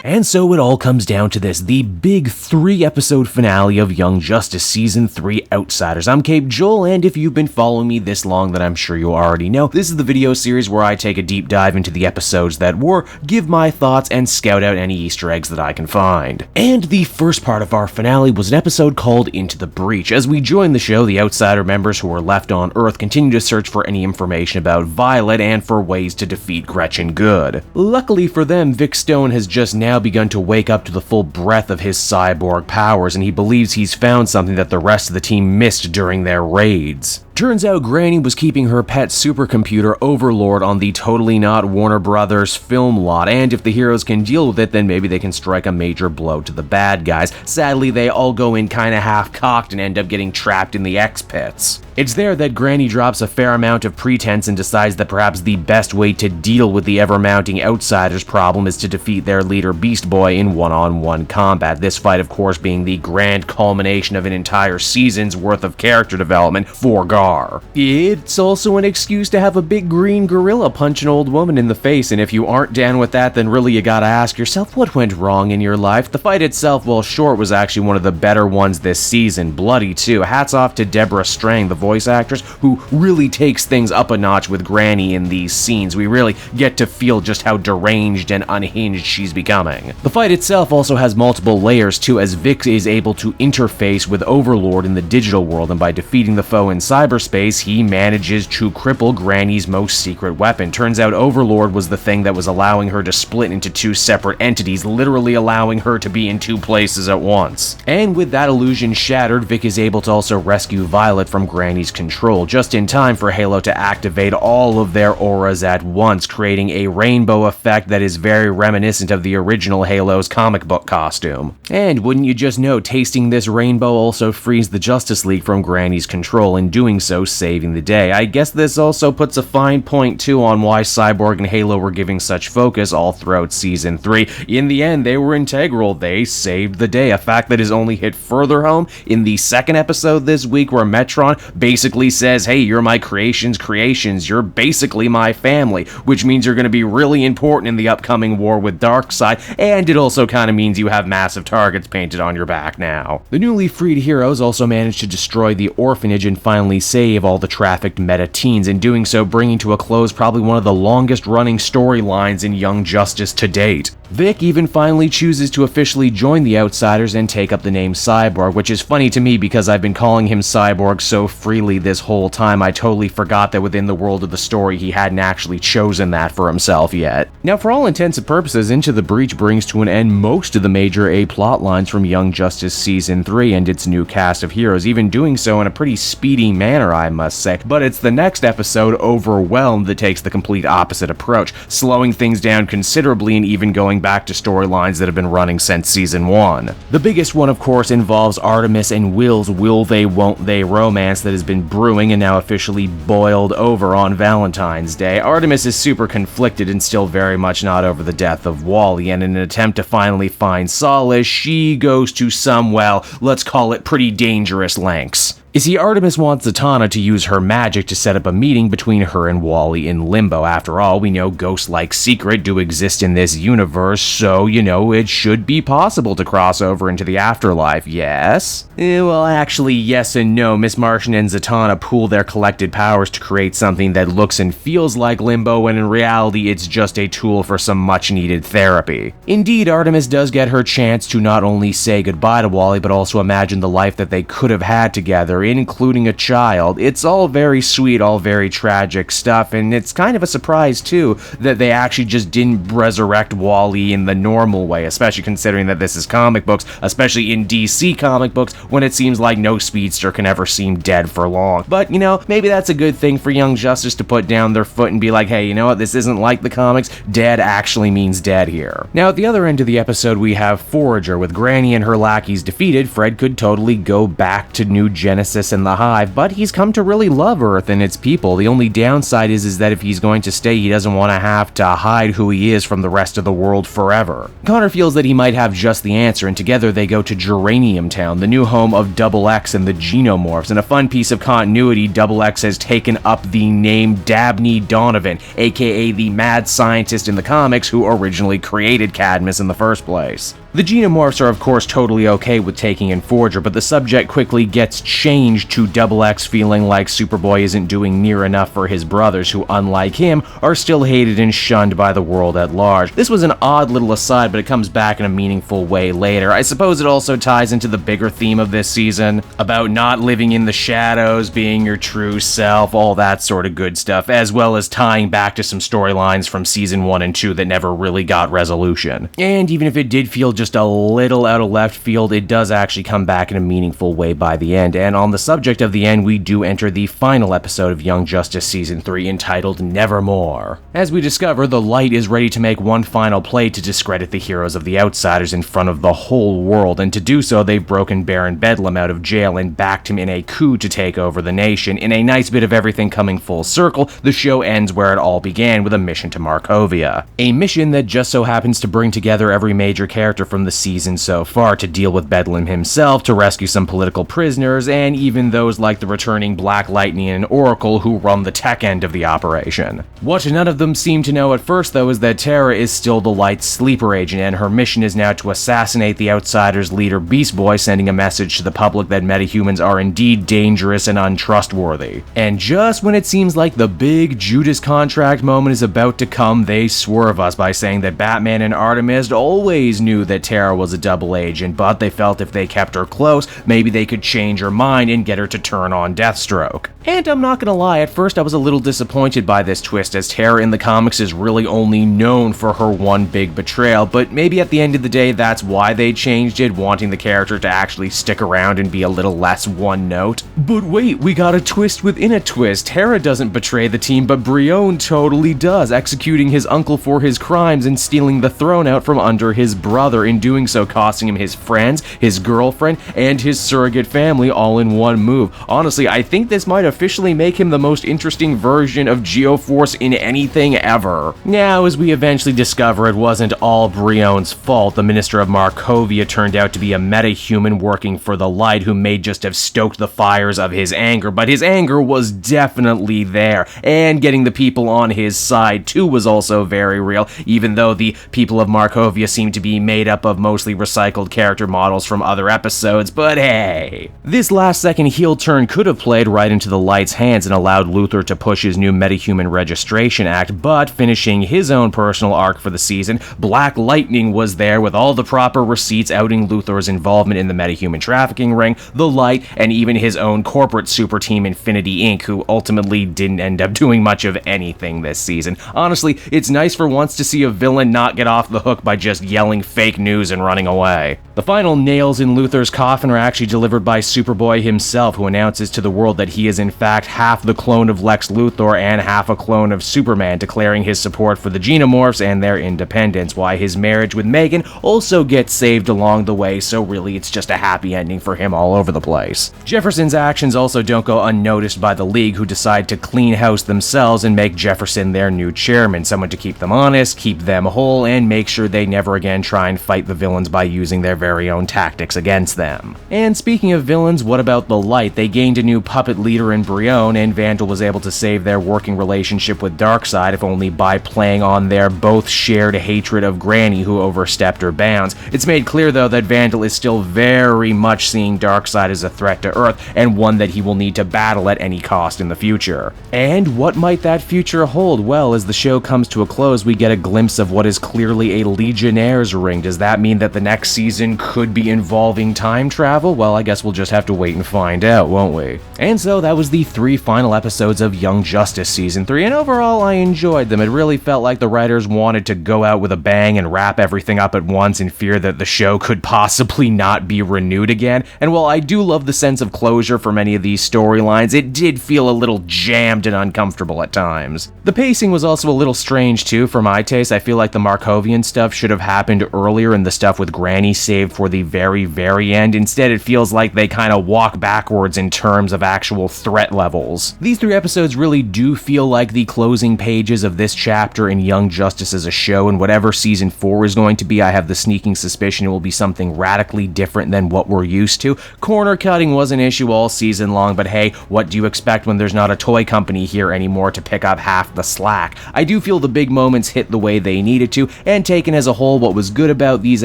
And so it all comes down to this, the big 3-episode finale of Young Justice Season 3 Outsiders. I'm Cape Joel, and if you've been following me this long, then I'm sure you already know, this is the video series where I take a deep dive into the episodes that were, give my thoughts, and scout out any Easter eggs that I can find. And the first part of our finale was an episode called Into the Breach. As we join the show, the Outsider members who were left on Earth continue to search for any information about Violet and for ways to defeat Gretchen Good. Luckily for them, Vic Stone has just now begun to wake up to the full breadth of his cyborg powers, and he believes he's found something that the rest of the team missed during their raids. Turns out Granny was keeping her pet supercomputer Overlord on the totally not Warner Brothers film lot, and if the heroes can deal with it, then maybe they can strike a major blow to the bad guys. Sadly, they all go in kinda half-cocked and end up getting trapped in the X-Pits. It's there that Granny drops a fair amount of pretense and decides that perhaps the best way to deal with the ever-mounting Outsiders problem is to defeat their leader Beast Boy in one-on-one combat. This fight, of course, being the grand culmination of an entire season's worth of character development for Gar. It's also an excuse to have a big green gorilla punch an old woman in the face, and if you aren't down with that, then really you gotta ask yourself what went wrong in your life. The fight itself, while short, was actually one of the better ones this season, bloody too. Hats off to Deborah Strang, the voice actress, who really takes things up a notch with Granny in these scenes. We really get to feel just how deranged and unhinged she's becoming. The fight itself also has multiple layers too, as Vic is able to interface with Overlord in the digital world, and by defeating the foe in cyberspace, he manages to cripple Granny's most secret weapon. Turns out Overlord was the thing that was allowing her to split into two separate entities, literally allowing her to be in two places at once. And with that illusion shattered, Vic is able to also rescue Violet from Granny's control, just in time for Halo to activate all of their auras at once, creating a rainbow effect that is very reminiscent of the original Halo's comic book costume. And wouldn't you just know, tasting this rainbow also frees the Justice League from Granny's control, in doing so saving the day. I guess this also puts a fine point too on why Cyborg and Halo were giving such focus all throughout Season 3. In the end, they were integral. They saved the day, a fact that is only hit further home in the second episode this week, where Metron basically says, hey, you're my creation's creations, you're basically my family, which means you're going to be really important in the upcoming war with Darkseid, and it also kind of means you have massive targets painted on your back now. The newly freed heroes also managed to destroy the orphanage and finally save all the trafficked meta-teens, in doing so bringing to a close probably one of the longest running storylines in Young Justice to date. Vic even finally chooses to officially join the Outsiders and take up the name Cyborg, which is funny to me because I've been calling him Cyborg so freely this whole time I totally forgot that within the world of the story he hadn't actually chosen that for himself yet. Now, for all intents and purposes, Into the Breach brings to an end most of the major A plot lines from Young Justice Season 3 and its new cast of heroes, even doing so in a pretty speedy manner, I must say. But it's the next episode, Overwhelmed, that takes the complete opposite approach, slowing things down considerably and even going back to storylines that have been running since Season 1. The biggest one, of course, involves Artemis and Will's will they won't they romance that has been brewing and now officially boiled over on Valentine's Day. Artemis is super conflicted and still very much not over the death of Wally, and in an attempt to finally find solace, she goes to some, well, let's call it pretty dangerous lengths. You see, Artemis wants Zatanna to use her magic to set up a meeting between her and Wally in Limbo. After all, we know ghosts like Secret do exist in this universe, so, it should be possible to cross over into the afterlife, yes? Well, actually, yes and no. Miss Martian and Zatanna pool their collected powers to create something that looks and feels like Limbo, when in reality it's just a tool for some much-needed therapy. Indeed, Artemis does get her chance to not only say goodbye to Wally, but also imagine the life that they could have had together, including a child. It's all very sweet, all very tragic stuff, and it's kind of a surprise too that they actually just didn't resurrect Wally in the normal way, especially considering that this is comic books, especially in DC comic books, when it seems like no speedster can ever seem dead for long. But, maybe that's a good thing for Young Justice to put down their foot and be like, hey, you know what, this isn't like the comics, dead actually means dead here. Now, at the other end of the episode, we have Forager. With Granny and her lackeys defeated, Fred could totally go back to New Genesis nemesis in the Hive, but he's come to really love Earth and its people. The only downside is that if he's going to stay, he doesn't want to have to hide who he is from the rest of the world forever. Connor feels that he might have just the answer, and together they go to Geranium Town, the new home of Double X and the Genomorphs. In a fun piece of continuity, Double X has taken up the name Dabney Donovan, aka the mad scientist in the comics who originally created Cadmus in the first place. The Genomorphs are of course totally okay with taking in Forger, but the subject quickly gets changed to Double X feeling like Superboy isn't doing near enough for his brothers, who unlike him, are still hated and shunned by the world at large. This was an odd little aside, but it comes back in a meaningful way later. I suppose it also ties into the bigger theme of this season, about not living in the shadows, being your true self, all that sort of good stuff, as well as tying back to some storylines from season 1 and 2 that never really got resolution. And even if it did feel just a little out of left field, it does actually come back in a meaningful way by the end. And on the subject of the end, we do enter the final episode of Young Justice Season 3, entitled Nevermore. As we discover, the Light is ready to make one final play to discredit the heroes of the Outsiders in front of the whole world, and to do so, they've broken Baron Bedlam out of jail and backed him in a coup to take over the nation. In a nice bit of everything coming full circle, the show ends where it all began, with a mission to Markovia. A mission that just so happens to bring together every major character from the season so far to deal with Bedlam himself, to rescue some political prisoners, and even those like the returning Black Lightning and Oracle who run the tech end of the operation. What none of them seem to know at first, though, is that Terra is still the Light's sleeper agent, and her mission is now to assassinate the Outsiders' leader Beast Boy, sending a message to the public that metahumans are indeed dangerous and untrustworthy. And just when it seems like the big Judas contract moment is about to come, they swerve us by saying that Batman and Artemis always knew that Terra was a double agent, but they felt if they kept her close, maybe they could change her mind and get her to turn on Deathstroke. And I'm not gonna lie, at first I was a little disappointed by this twist, as Terra in the comics is really only known for her one big betrayal, but maybe at the end of the day that's why they changed it, wanting the character to actually stick around and be a little less one note. But wait, we got a twist within a twist. Terra doesn't betray the team, but Brion totally does, executing his uncle for his crimes and stealing the throne out from under his brother, in doing so costing him his friends, his girlfriend, and his surrogate family all in one move. Honestly, I think this might officially make him the most interesting version of Geoforce in anything ever. Now, as we eventually discover, it wasn't all Brion's fault. The Minister of Markovia turned out to be a metahuman working for the Light, who may just have stoked the fires of his anger, but his anger was definitely there, and getting the people on his side too was also very real, even though the people of Markovia seem to be made up of mostly recycled character models from other episodes, but hey. This last second heel turn could have played right into the Light's hands and allowed Luthor to push his new Metahuman Registration Act, but finishing his own personal arc for the season, Black Lightning was there with all the proper receipts outing Luthor's involvement in the metahuman trafficking ring, the Light, and even his own corporate super team Infinity Inc., who ultimately didn't end up doing much of anything this season. Honestly, it's nice for once to see a villain not get off the hook by just yelling fake news and running away. The final nails in Luthor's coffin are actually delivered by Superboy himself, who announces to the world that he is in fact half the clone of Lex Luthor and half a clone of Superman, declaring his support for the Genomorphs and their independence, while his marriage with Megan also gets saved along the way, so really it's just a happy ending for him all over the place. Jefferson's actions also don't go unnoticed by the League, who decide to clean house themselves and make Jefferson their new chairman, someone to keep them honest, keep them whole, and make sure they never again try and fight the villains by using their very own tactics against them. And speaking of villains, what about the Light? They gained a new puppet leader in Brion, and Vandal was able to save their working relationship with Darkseid, if only by playing on their both shared hatred of Granny, who overstepped her bounds. It's made clear though that Vandal is still very much seeing Darkseid as a threat to Earth, and one that he will need to battle at any cost in the future. And what might that future hold? Well, as the show comes to a close, we get a glimpse of what is clearly a Legionnaire's ring. Does that mean that the next season could be involving time travel? Well, I guess we'll just have to wait and find out, won't we? And so that was the 3 final episodes of Young Justice Season 3, and overall I enjoyed them. It really felt like the writers wanted to go out with a bang and wrap everything up at once in fear that the show could possibly not be renewed again. And while I do love the sense of closure for many of these storylines, it did feel a little jammed and uncomfortable at times. The pacing was also a little strange too, for my taste. I feel like the Markovian stuff should have happened earlier earlier and the stuff with Granny saved for the very, very end. Instead, it feels like they kind of walk backwards in terms of actual threat levels. These 3 episodes really do feel like the closing pages of this chapter in Young Justice as a show, and whatever season 4 is going to be, I have the sneaking suspicion it will be something radically different than what we're used to. Corner cutting was an issue all season long, but hey, what do you expect when there's not a toy company here anymore to pick up half the slack? I do feel the big moments hit the way they needed to, and taken as a whole, what was good about these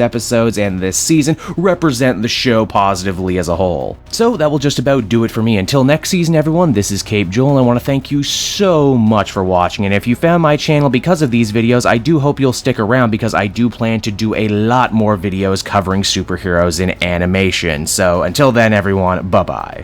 episodes and this season represent the show positively as a whole. So that will just about do it for me. Until next season, everyone, this is Cape Joel, and I want to thank you so much for watching, and if you found my channel because of these videos, I do hope you'll stick around because I do plan to do a lot more videos covering superheroes in animation. So until then, everyone, bye-bye.